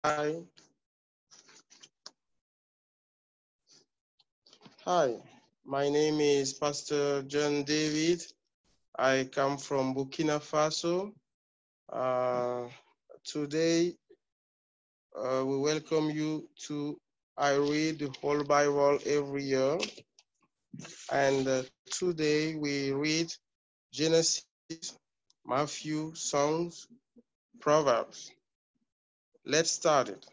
Hi, my name is Pastor John David. I come from Burkina Faso. Today, we welcome you to I read the whole Bible every year. And today we read Genesis, Matthew, Psalms, Proverbs. Let's start it.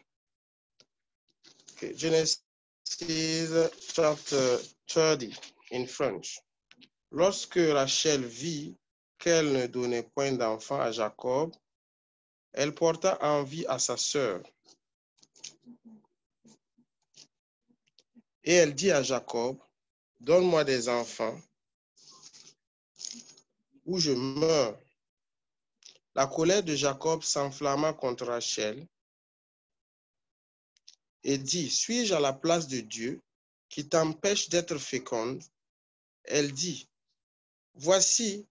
Okay, Genesis chapter 30 in French. Lorsque Rachel vit qu'elle ne donnait point d'enfant à Jacob, elle porta envie à sa sœur. Et elle dit à Jacob, donne-moi des enfants ou je meurs. La colère de Jacob s'enflamma contre Rachel et dit, suis-je à la place de Dieu qui t'empêche d'être féconde? Elle dit, voici,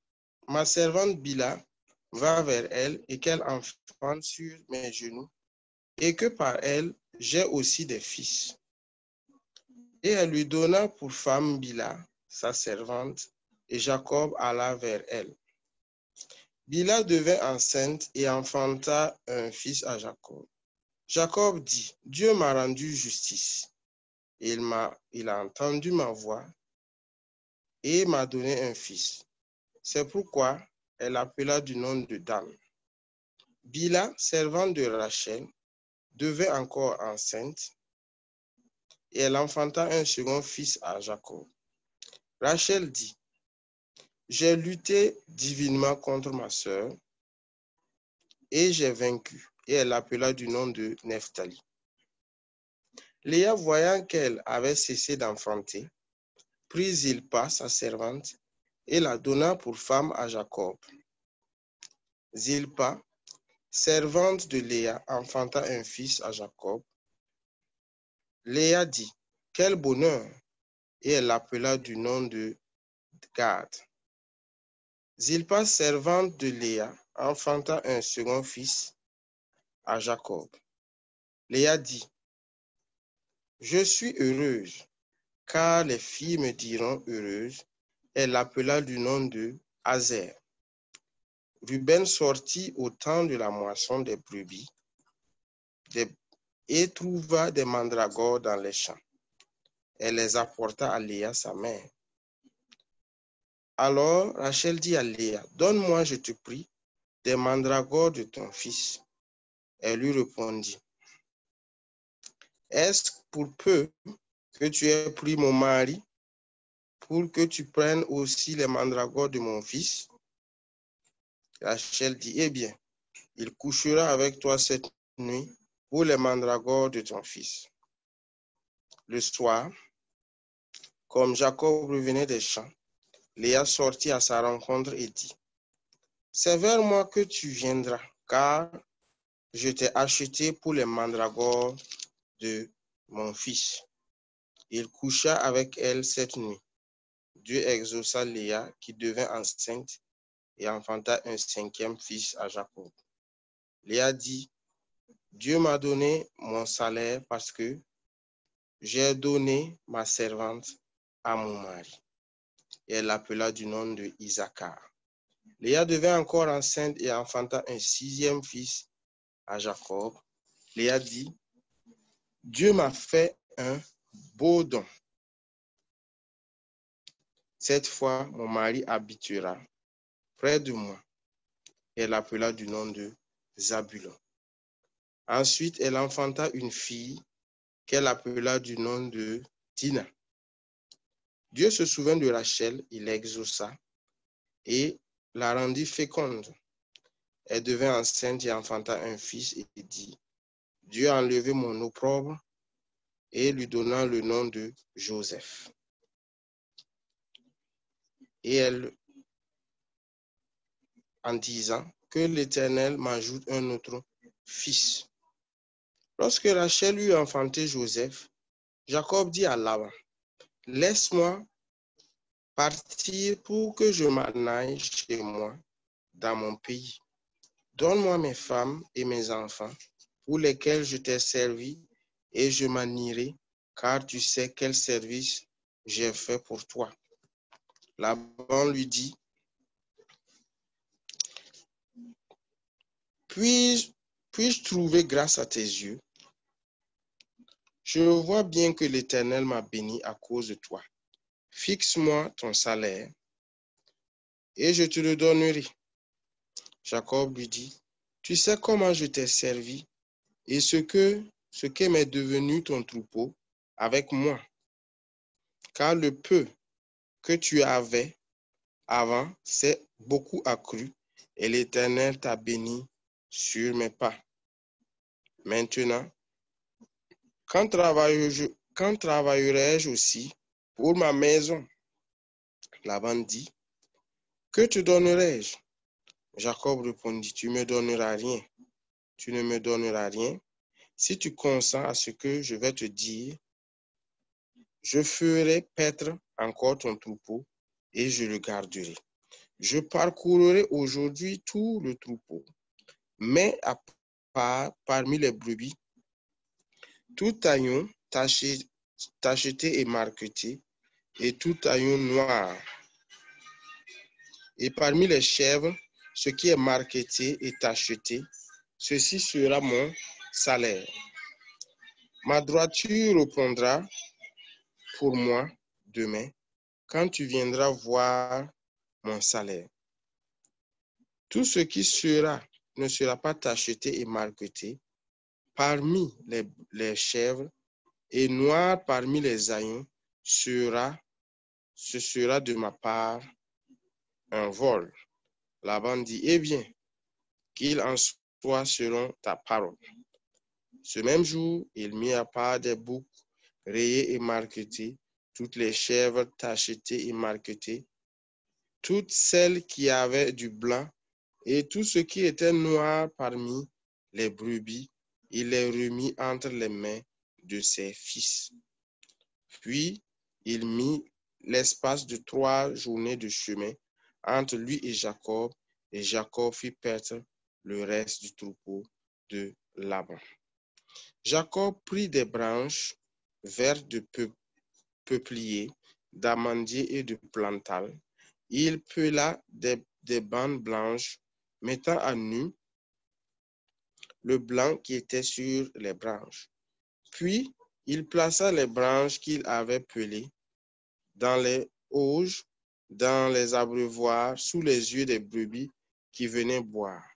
ma servante Bila va vers elle et qu'elle enfante sur mes genoux et que par elle, j'ai aussi des fils. Et elle lui donna pour femme Bila, sa servante, et Jacob alla vers elle. Bila devint enceinte et enfanta un fils à Jacob. Jacob dit, Dieu m'a rendu justice. Il a entendu ma voix et m'a donné un fils. C'est pourquoi elle appela du nom de Dan. Bila, servante de Rachel, devint encore enceinte et elle enfanta un second fils à Jacob. Rachel dit, j'ai lutté divinement contre ma sœur et j'ai vaincu. Et elle l'appela du nom de Nephtali. Léa, voyant qu'elle avait cessé d'enfanter, prit Zilpa, sa servante, et la donna pour femme à Jacob. Zilpa, servante de Léa, enfanta un fils à Jacob. Léa dit, quel bonheur! Et elle l'appela du nom de Gad. Zilpa, servante de Léa, enfanta un second fils à Jacob. Léa dit, je suis heureuse, car les filles me diront heureuse. Elle l'appela du nom de Azer. Ruben sortit au temps de la moisson des brebis et trouva des mandragores dans les champs. Elle les apporta à Léa, sa mère. Alors Rachel dit à Léa, donne-moi, je te prie, des mandragores de ton fils. Elle lui répondit, est-ce pour peu que tu aies pris mon mari pour que tu prennes aussi les mandragores de mon fils? Rachel dit, eh bien, il couchera avec toi cette nuit pour les mandragores de ton fils. Le soir, comme Jacob revenait des champs, Léa sortit à sa rencontre et dit, c'est vers moi que tu viendras, car je t'ai acheté pour les mandragores de mon fils. Il coucha avec elle cette nuit. Dieu exauça Léa qui devint enceinte et enfanta un cinquième fils à Jacob. Léa dit, Dieu m'a donné mon salaire parce que j'ai donné ma servante à mon mari. Et elle l'appela du nom de Issachar. Léa devint encore enceinte et enfanta un sixième fils à Jacob. Léa dit, Dieu m'a fait un beau don. Cette fois, mon mari habitera près de moi. Elle l'appela du nom de Zabulon. Ensuite, elle enfanta une fille qu'elle appela du nom de Dina. Dieu se souvint de Rachel, il l'exauça et la rendit féconde. Elle devint enceinte et enfanta un fils et dit, Dieu a enlevé mon opprobre et lui donna le nom de Joseph. Et elle, en disant, que l'Éternel m'ajoute un autre fils. Lorsque Rachel eut enfanté Joseph, Jacob dit à Laban, laisse-moi partir pour que je m'en aille chez moi dans mon pays. Donne-moi mes femmes et mes enfants pour lesquels je t'ai servi, et je m'en irai, car tu sais quel service j'ai fait pour toi. » Laban lui dit, « Puis-je trouver grâce à tes yeux? Je vois bien que l'Éternel m'a béni à cause de toi. Fixe-moi ton salaire, et je te le donnerai. » Jacob lui dit, « Tu sais comment je t'ai servi, et ce qu'est m'est devenu ton troupeau avec moi, car le peu que tu avais avant s'est beaucoup accru, et l'Éternel t'a béni sur mes pas. Maintenant, quand travaillerai-je aussi pour ma maison? » Laban dit, « Que te donnerai-je? » Jacob répondit, « Tu me donneras rien. Tu ne me donneras rien. Si tu consens à ce que je vais te dire, je ferai paître encore ton troupeau et je le garderai. Je parcourrai aujourd'hui tout le troupeau, mais à part parmi les brebis, tout taillon tacheté et marqueté, et tout taillon noir. Et parmi les chèvres, ce qui est marqueté et tacheté, ceci sera mon salaire. Ma droiture répondra pour moi demain, quand tu viendras voir mon salaire. Tout ce qui ne sera pas tacheté et marqueté parmi les chèvres et noir parmi les haillons, ce sera de ma part un vol. Laban dit, eh bien, qu'il en soit selon ta parole. Ce même jour, il mit à part des boucs rayés et marquetés, toutes les chèvres tachetées et marquetées, toutes celles qui avaient du blanc, et tout ce qui était noir parmi les brebis, il les remit entre les mains de ses fils. Puis, il mit l'espace de 3 journées de chemin entre lui et Jacob fit paître le reste du troupeau de Laban. Jacob prit des branches vertes de peuplier, d'amandier et de plantal. Il pela des bandes blanches, mettant à nu le blanc qui était sur les branches. Puis, il plaça les branches qu'il avait pelées dans les auges, dans les abreuvoirs, sous les yeux des brebis qui venaient boire,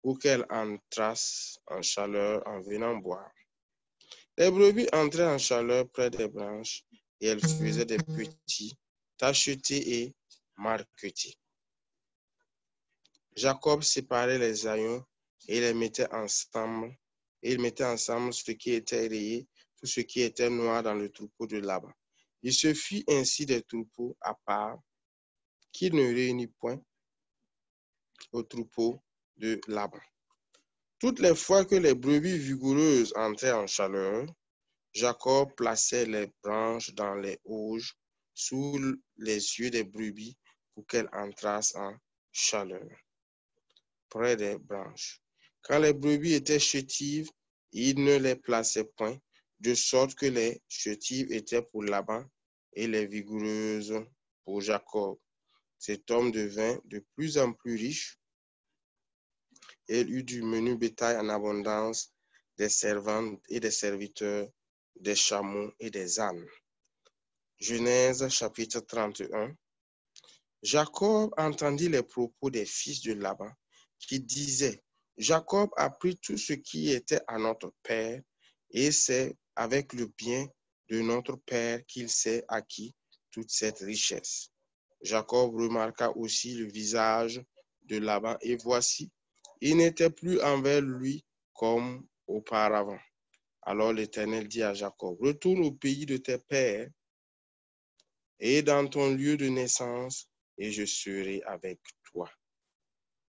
pour qu'elles entrassent en chaleur en venant boire. Les brebis entraient en chaleur près des branches, et elles faisaient des petits, tachetés et marquetés. Jacob séparait les haillons et les mettait ensemble, et il mettait ensemble ce qui était rayé, tout ce qui était noir dans le troupeau de Laban. Il se fit ainsi des troupeaux à part, qu'il ne réunit point au troupeau de Laban. Toutes les fois que les brebis vigoureuses entraient en chaleur, Jacob plaçait les branches dans les auges sous les yeux des brebis pour qu'elles entrassent en chaleur près des branches. Quand les brebis étaient chétives, il ne les plaçait point, de sorte que les chétives étaient pour Laban et les vigoureuses pour Jacob. Cet homme devint de plus en plus riche et il eut du menu bétail en abondance, des servantes et des serviteurs, des chameaux et des ânes. Genèse chapitre 31. Jacob entendit les propos des fils de Laban qui disaient, Jacob a pris tout ce qui était à notre père et c'est avec le bien de notre père qu'il s'est acquis toute cette richesse. Jacob remarqua aussi le visage de Laban et voici, il n'était plus envers lui comme auparavant. Alors l'Éternel dit à Jacob, retourne au pays de tes pères et dans ton lieu de naissance, et je serai avec toi.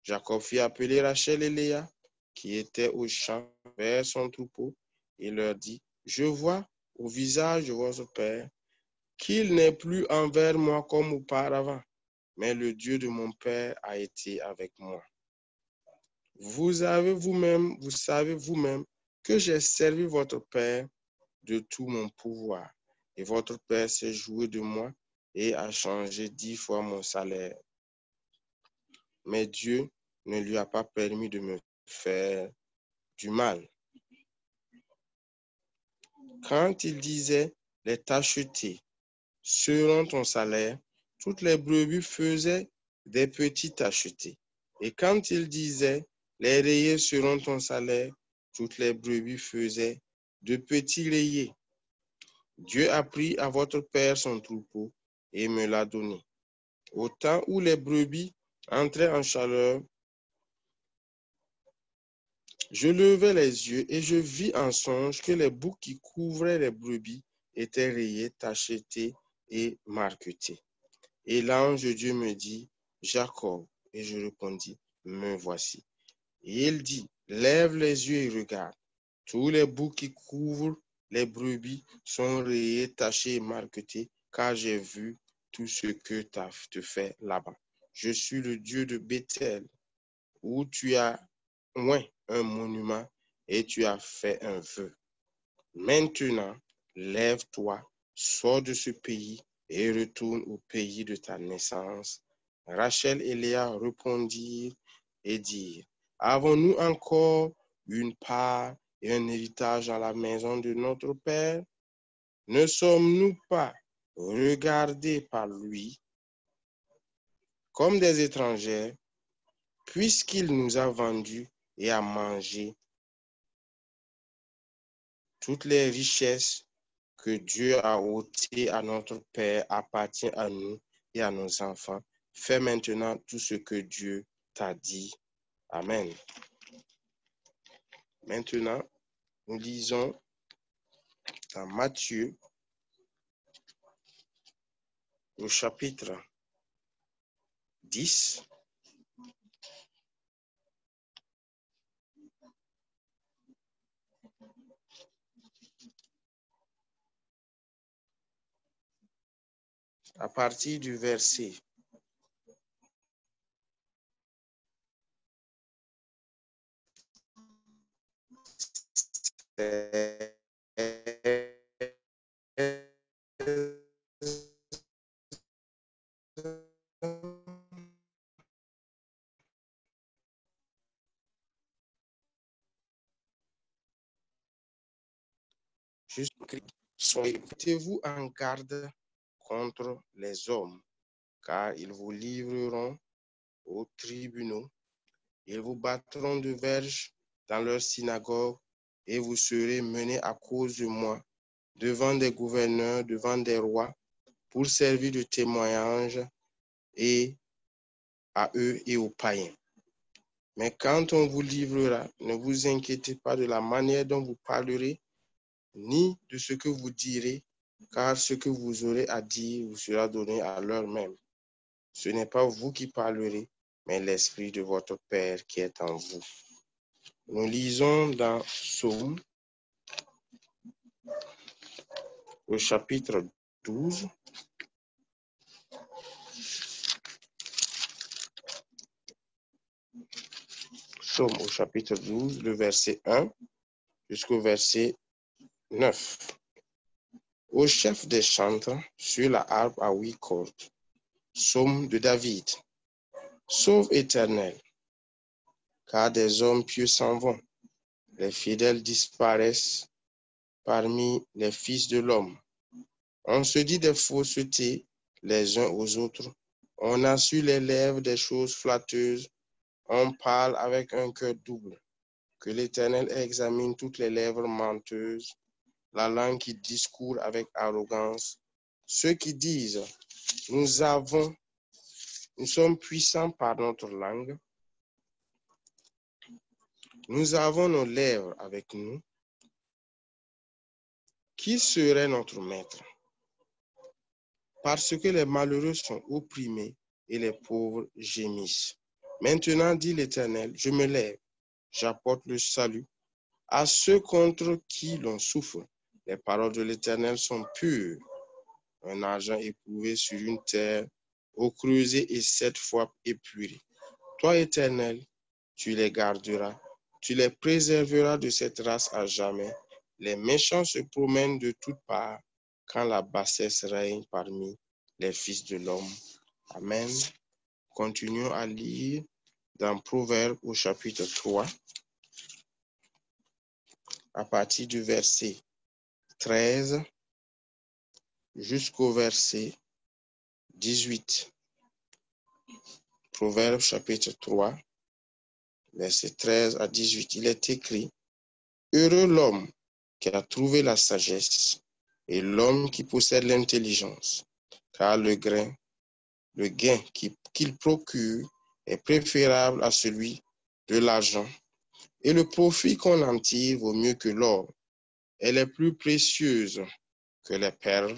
Jacob fit appeler Rachel et Léa, qui étaient au champ vers son troupeau, et leur dit, je vois au visage de votre père qu'il n'est plus envers moi comme auparavant, mais le Dieu de mon père a été avec moi. Vous savez vous-même que j'ai servi votre Père de tout mon pouvoir. Et votre Père s'est joué de moi et a changé 10 fois mon salaire. Mais Dieu ne lui a pas permis de me faire du mal. Quand il disait, les tachetés seront ton salaire, toutes les brebis faisaient des petits tachetés. Et quand il disait, les rayés seront ton salaire, toutes les brebis faisaient de petits rayés. Dieu a pris à votre Père son troupeau et me l'a donné. Au temps où les brebis entraient en chaleur, je levai les yeux et je vis en songe que les boucs qui couvraient les brebis étaient rayés, tachetés et marquetés. Et l'ange de Dieu me dit, Jacob. Et je répondis, me voici. Et il dit, lève les yeux et regarde. Tous les boucs qui couvrent les brebis sont rayés, tachés et marquetés, car j'ai vu tout ce que tu as fait là-bas. Je suis le Dieu de Bethel, où tu as oint un monument et tu as fait un vœu. Maintenant, lève-toi, sors de ce pays et retourne au pays de ta naissance. Rachel et Léa répondirent et dirent, avons-nous encore une part et un héritage dans la maison de notre Père? Ne sommes-nous pas regardés par lui comme des étrangers, puisqu'il nous a vendus et a mangé toutes les richesses que Dieu a ôtées à notre Père appartiennent à nous et à nos enfants. Fais maintenant tout ce que Dieu t'a dit. Amen. Maintenant, nous lisons dans Matthieu, au chapitre 10. À partir du verset mettez-vous en garde contre les hommes, car ils vous livreront aux tribunaux. Ils vous battront de verges dans leur synagogue et vous serez menés à cause de moi devant des gouverneurs, devant des rois, pour servir de témoignage et à eux et aux païens. Mais quand on vous livrera, ne vous inquiétez pas de la manière dont vous parlerez, ni de ce que vous direz, car ce que vous aurez à dire vous sera donné à l'heure même. Ce n'est pas vous qui parlerez, mais l'Esprit de votre Père qui est en vous. Nous lisons dans Psaume, au chapitre 12. Psaume au chapitre 12, le verset 1 jusqu'au verset 9. Au chef des chantres, sur la harpe à 8 cordes. Psaume de David. Sauve Éternel, car des hommes pieux s'en vont. Les fidèles disparaissent parmi les fils de l'homme. On se dit des faussetés les uns aux autres. On a sur les lèvres des choses flatteuses. On parle avec un cœur double. Que l'Éternel examine toutes les lèvres menteuses, la langue qui discourt avec arrogance. Ceux qui disent, nous sommes puissants par notre langue. Nous avons nos lèvres avec nous. Qui serait notre maître? Parce que les malheureux sont opprimés et les pauvres gémissent. Maintenant, dit l'Éternel, je me lève, j'apporte le salut à ceux contre qui l'on souffre. Les paroles de l'Éternel sont pures. Un argent éprouvé sur une terre, au creuset et 7 fois épuré. Toi, Éternel, tu les garderas Tu les préserveras de cette race à jamais. Les méchants se promènent de toutes parts quand la bassesse règne parmi les fils de l'homme. Amen. Continuons à lire dans Proverbes au chapitre 3, à partir du verset 13 jusqu'au verset 18. Proverbes chapitre 3, verset 13 à 18. Il est écrit: Heureux l'homme qui a trouvé la sagesse et l'homme qui possède l'intelligence, car le gain qu'il procure est préférable à celui de l'argent, et le profit qu'on en tire vaut mieux que l'or. Elle est plus précieuse que les perles,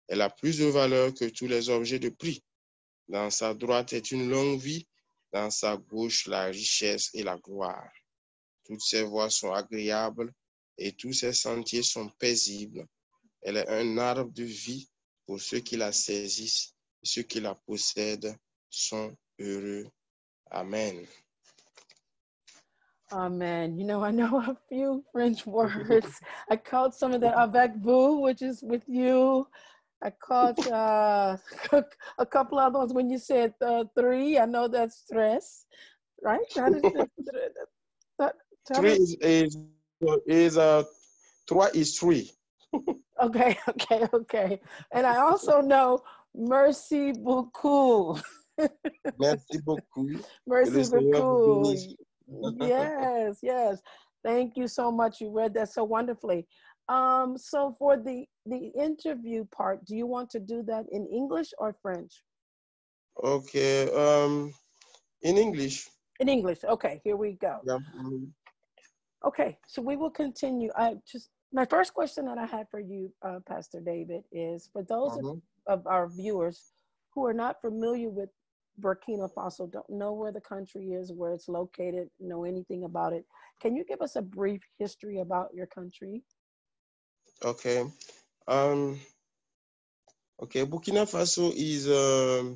elle a plus de valeur que tous les objets de prix. Dans sa droite est une longue vie, dans sa gauche la richesse et la gloire. Toutes ses voies sont agréables et tous ses sentiers sont paisibles. Elle est un arbre de vie pour ceux qui la saisissent, et ceux qui la possèdent sont heureux. Amen. Amen. You know, I know a few French words. I caught some of that avec vous, which is with you. I caught a couple other ones when you said three. I know that's stress, right? That is Three trois is three. Okay. And I also know merci beaucoup. Merci beaucoup. Merci beaucoup. Yes. Thank you so much. You read that so wonderfully. So for the interview part, do you want to do that in English or French? Okay. In English. In English. Okay, here we go. Yeah. Okay, so we will continue. My first question that I had for you, Pastor David, is for those of our viewers who are not familiar with Burkina Faso, don't know where the country is, where it's located, know anything about it. Can you give us a brief history about your country? Okay. Burkina Faso is a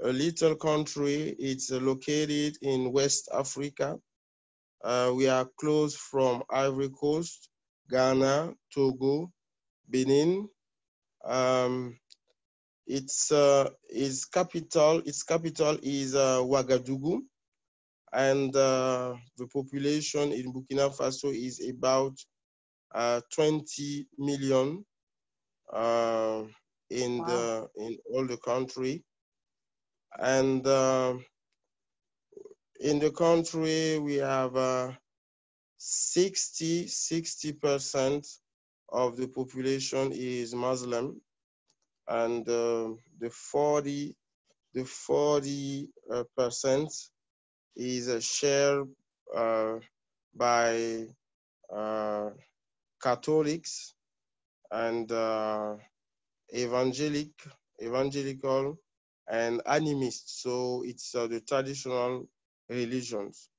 little country. It's located in West Africa. We are close from Ivory Coast, Ghana, Togo, Benin. Its capital is Ouagadougou, and the population in Burkina Faso is about 20 million in all the country. And in the country we have 60% of the population is Muslim, and the 40% is shared by Catholics and evangelical and animists. So it's the traditional religions,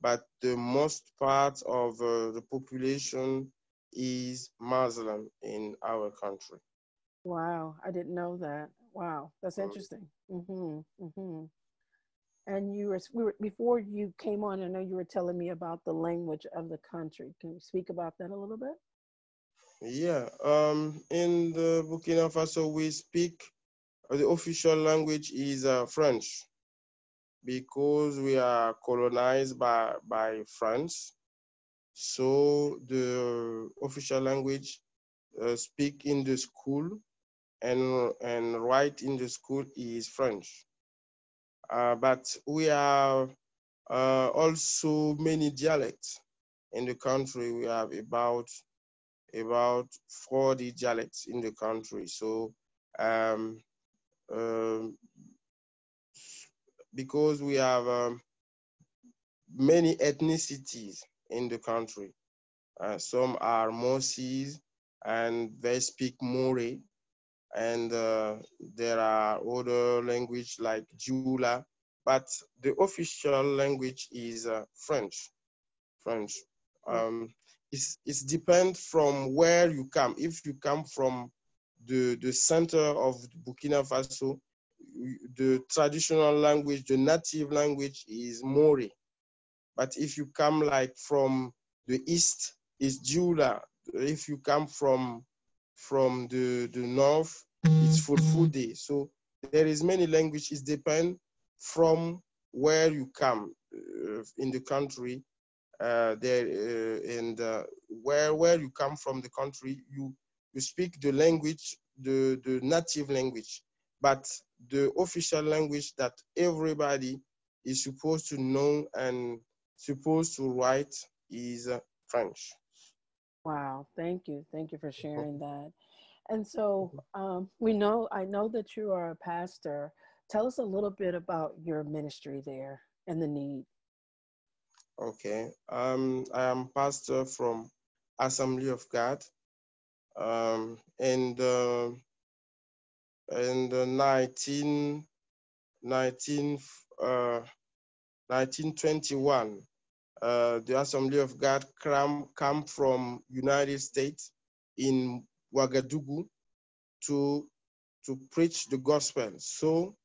but the most part of the population is Muslim in our country. Wow, I didn't know that. Wow, that's interesting. And before you came on, I know you were telling me about the language of the country. Can you speak about that a little bit? Yeah, in the Burkina Faso, we speak, the official language is French, because we are colonized by France. So the official language speak in the school and write in the school is French. But we have also many dialects in the country. We have about 40 dialects in the country. So because we have many ethnicities in the country. Some are Mosis and they speak More, and there are other language like Jula, but the official language is French. It depends from where you come. If you come from the center of Burkina Faso, the traditional language, the native language is More. But if you come like from the east, it's Jula. If you come from the north, it's Fulfulde. So there is many languages. It depends from where you come in the country. Where you come from the country, you speak the language, the native language, but the official language that everybody is supposed to know and supposed to write is French. Wow, thank you for sharing that. And so I know that you are a pastor. Tell us a little bit about your ministry there and the need. Okay, I am pastor from Assembly of God, and in the 1921, the Assembly of God come from United States in Ouagadougou to preach the gospel. So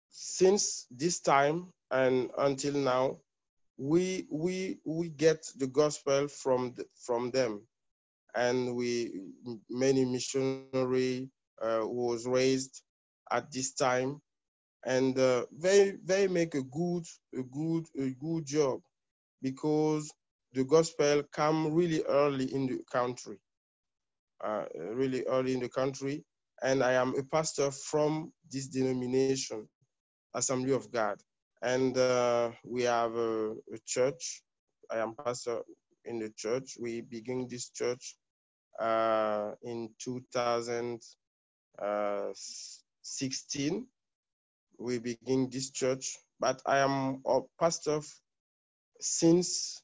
since this time and until now, we get the gospel from them, and many missionary was raised at this time, and they make a good job, because the gospel come really early in the country, and I am a pastor from this denomination, Assembly of God, and we have a church. I am pastor in the church. We begin this church in 2016. We begin this church, but I am a pastor since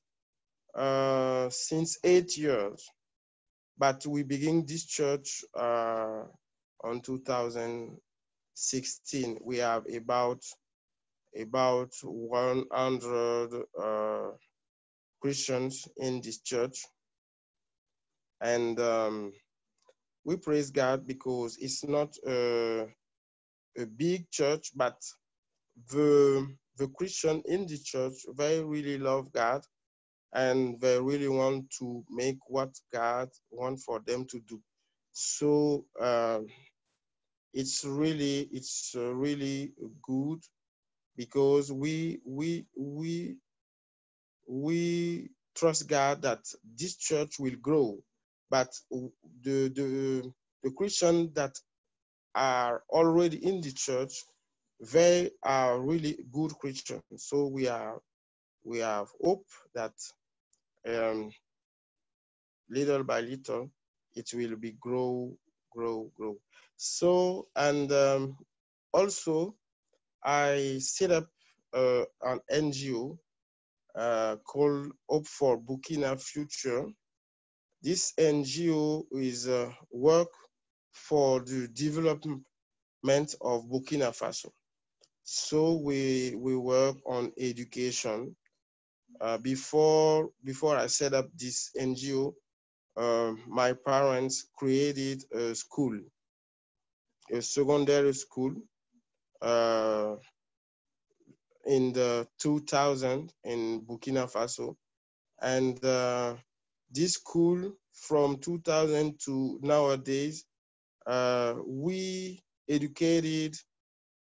8 years. But we begin this church on 2016. We have about 100 Christians in this church, and we praise God because it's not a big church, but the Christian in the church, they really love God, and they really want to make what God wants for them to do. So it's really good, because we trust God that this church will grow, but the Christians that are already in the church, they are really good Christians. So we have hope that little by little it will be grow. So, and also I set up an NGO called Hope for Burkina Future. This NGO is work for the development of Burkina Faso. So we work on education. Before I set up this NGO, my parents created a school, a secondary school, in the 2000 in Burkina Faso, and this school from 2000 to nowadays, we educated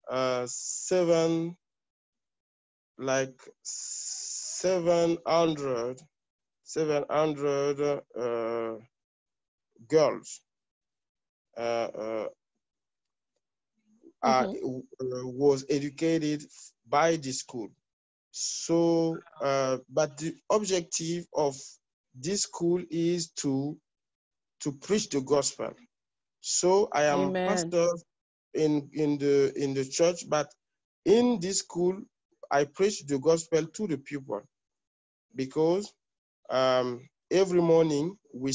700 girls was educated by the school. So, but the objective of this school is to preach the gospel. So I am pastor in the church, but in this school I preach the gospel to the people, because every morning we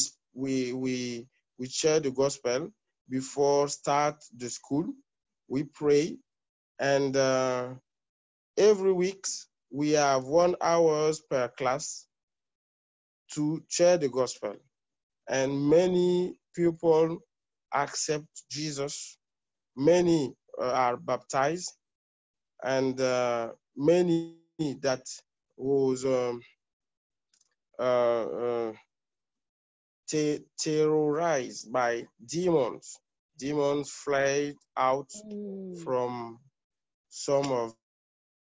share the gospel before start the school. We pray, and every week we have 1 hour per class to share the gospel, and many people accept Jesus. Many are baptized, and many that was terrorized by demons. Demons fled out from some of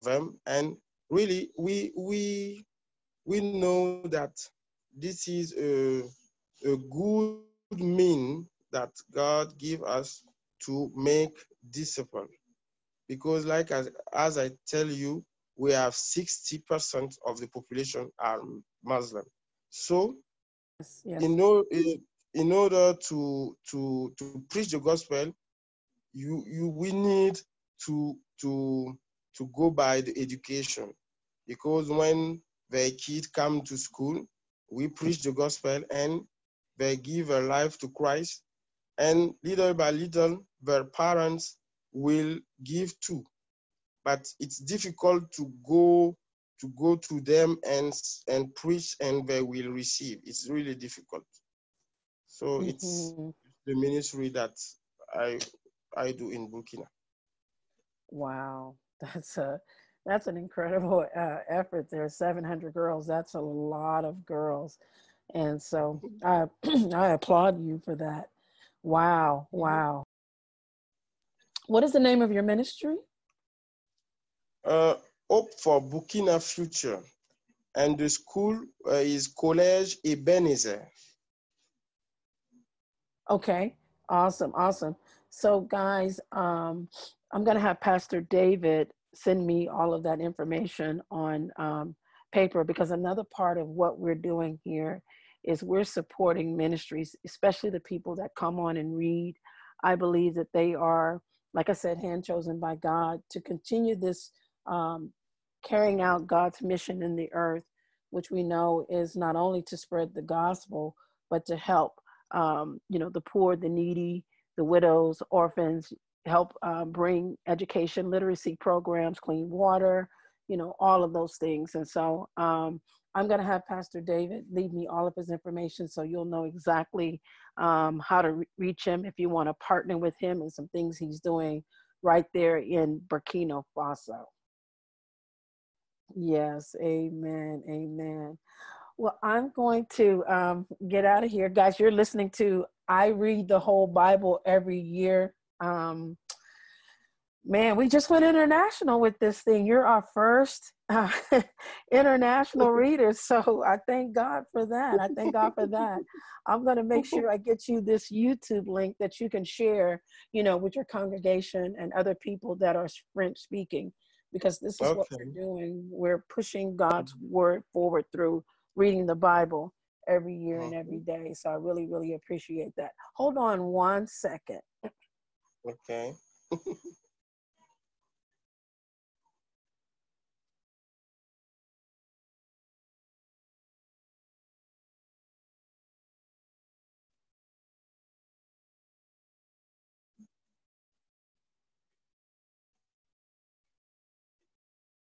them, and really we know that this is a good mean that God give us to make discipline, because like as I tell you, we have 60% of the population are Muslim. So yes. in order to preach the gospel, we need to go by the education, because when the kids come to school, we preach the gospel and they give their life to Christ, and little by little their parents will give too. But it's difficult to go to them and preach and they will receive. It's really difficult. So it's the ministry that I do in Burkina. Wow, that's an incredible effort. There are 700 girls. That's a lot of girls, and so I I applaud you for that. Wow, wow. What is the name of your ministry? Hope for Burkina Future, and the school is Collège Ebenezer. Okay, awesome. So guys, I'm gonna have Pastor David send me all of that information on paper, because another part of what we're doing here is we're supporting ministries, especially the people that come on and read. I believe that they are, like I said, hand chosen by God to continue this carrying out God's mission in the earth, which we know is not only to spread the gospel, but to help the poor, the needy, the widows, orphans, help bring education, literacy programs, clean water, all of those things. And so I'm going to have Pastor David leave me all of his information, so you'll know exactly how to reach him if you want to partner with him and some things he's doing right there in Burkina Faso. Yes, amen, amen. Well, I'm going to get out of here. Guys, you're listening to I Read the Whole Bible Every Year. Man, we just went international with this thing. You're our first international reader. So I thank God for that. I'm going to make sure I get you this YouTube link that you can share, with your congregation and other people that are French speaking, because this is what we're doing. We're pushing God's word forward through reading the Bible every year and every day. So I really, really appreciate that. Hold on one second. Okay.